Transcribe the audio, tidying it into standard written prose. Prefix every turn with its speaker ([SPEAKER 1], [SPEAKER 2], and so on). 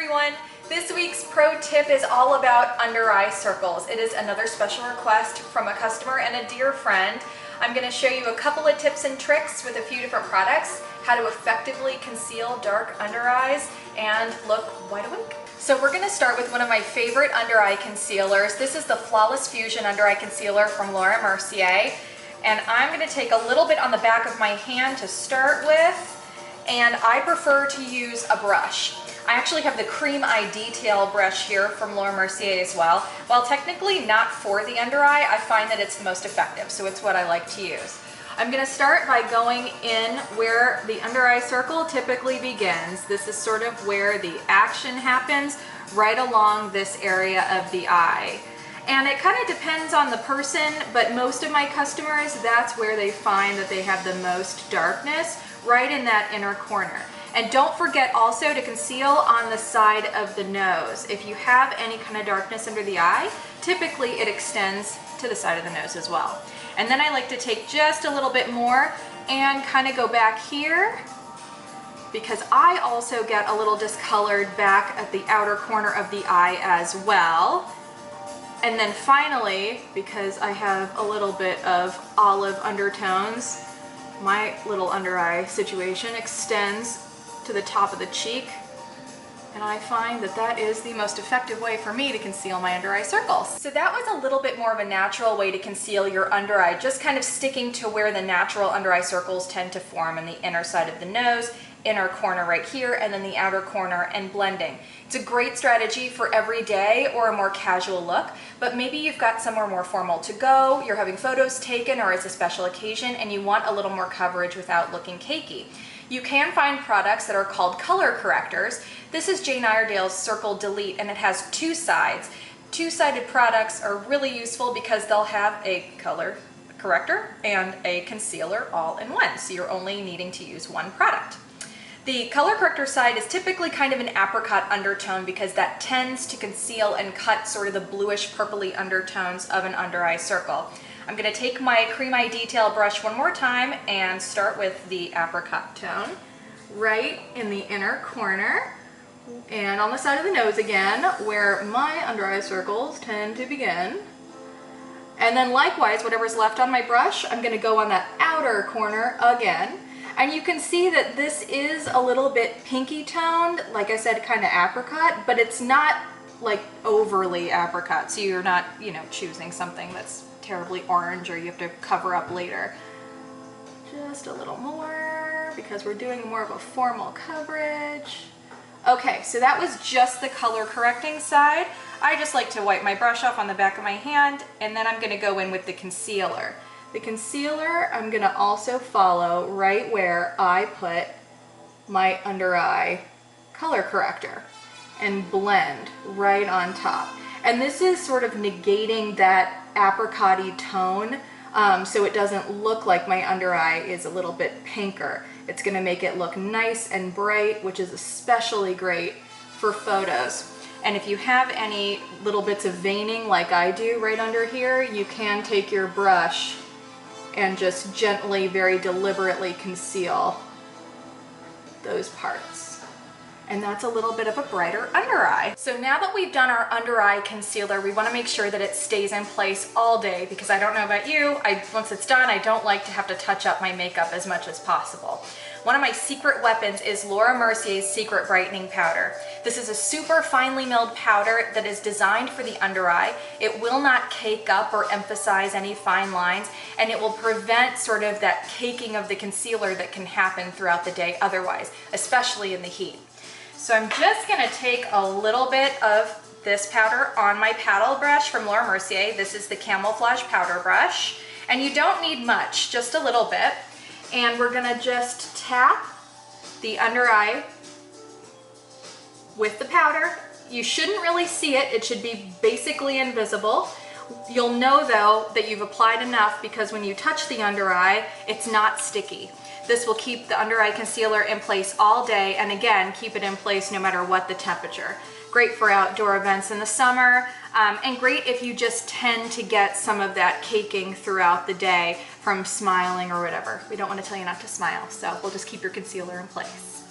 [SPEAKER 1] everyone. This week's pro tip is all about under eye circles. It is another special request from a customer and a dear friend. I'm going to show you a couple of tips and tricks with a few different products, how to effectively conceal dark under eyes and look wide awake. So we're going to start with one of my favorite under eye concealers. This is the Flawless Fusion Under Eye Concealer from Mercier. And I'm going to take a little bit on the back of my hand to start with. And I prefer to use a brush. I actually have the Crème Eye Detail brush here from Mercier as well. While technically not for the under eye, I find that it's the most effective, so it's what I like to use. I'm going to start by going in where the under eye circle typically begins. This is sort of where the action happens, right along this area of the eye. And it kind of depends on the person, but most of my customers, that's where they find that they have the most darkness, right in that inner corner. And don't forget also to conceal on the side of the nose. If you have any kind of darkness under the eye, typically it extends to the side of the nose as well. And then I like to take just a little bit more and kind of go back here, because I also get a little discolored back at the outer corner of the eye as well. And then finally, because I have a little bit of olive undertones, my little under eye situation extends to the top of the cheek, and I find that that is the most effective way for me to conceal my under eye circles. So that was a little bit more of a natural way to conceal your under eye, just kind of sticking to where the natural under eye circles tend to form in the inner side of the nose, inner corner right here, and then the outer corner, and blending. It's a great strategy for every day or a more casual look, but maybe you've got somewhere more formal to go, you're having photos taken, or it's a special occasion and you want a little more coverage without looking cakey. You can find products that are called color correctors. This is Jane Iredale's Circle Delete, and it has two sides. Two-sided products are really useful because they'll have a color corrector and a concealer all in one, so you're only needing to use one product. The color corrector side is typically kind of an apricot undertone because that tends to conceal and cut sort of the bluish purpley undertones of an under eye circle. I'm going to take my Crème Eye Detail brush one more time and start with the apricot tone right in the inner corner and on the side of the nose again, where my under eye circles tend to begin. And then likewise, whatever's left on my brush, I'm going to go on that outer corner again. And you can see that this is a little bit pinky toned, like I said, kind of apricot, but it's not like overly apricot, so you're not, choosing something that's terribly orange or you have to cover up later. Just a little more, because we're doing more of a formal coverage. Okay, so that was just the color correcting side. I just like to wipe my brush off on the back of my hand, and then I'm gonna go in with the concealer. The concealer, I'm going to also follow right where I put my under eye color corrector and blend right on top. And this is sort of negating that apricot-y tone, so it doesn't look like my under eye is a little bit pinker. It's going to make it look nice and bright, which is especially great for photos. And if you have any little bits of veining like I do right under here, you can take your brush and just gently, very deliberately conceal those parts. And that's a little bit of a brighter under eye. So now that we've done our under eye concealer, we want to make sure that it stays in place all day, because I don't know about you, once it's done, I don't like to have to touch up my makeup as much as possible. One of my secret weapons is Mercier's Secret Brightening Powder. This is a super finely milled powder that is designed for the under eye. It will not cake up or emphasize any fine lines, and it will prevent sort of that caking of the concealer that can happen throughout the day otherwise, especially in the heat. So I'm just going to take a little bit of this powder on my paddle brush from Mercier. This is the Camouflage powder brush, and you don't need much, just a little bit. And we're gonna just tap the under eye with the powder. You shouldn't really see it. It should be basically invisible. You'll know though that you've applied enough, because when you touch the under eye, it's not sticky. This will keep the under eye concealer in place all day, and again, keep it in place no matter what the temperature. Great for outdoor events in the summer, and great if you just tend to get some of that caking throughout the day from smiling or whatever. We don't want to tell you not to smile, so we'll just keep your concealer in place.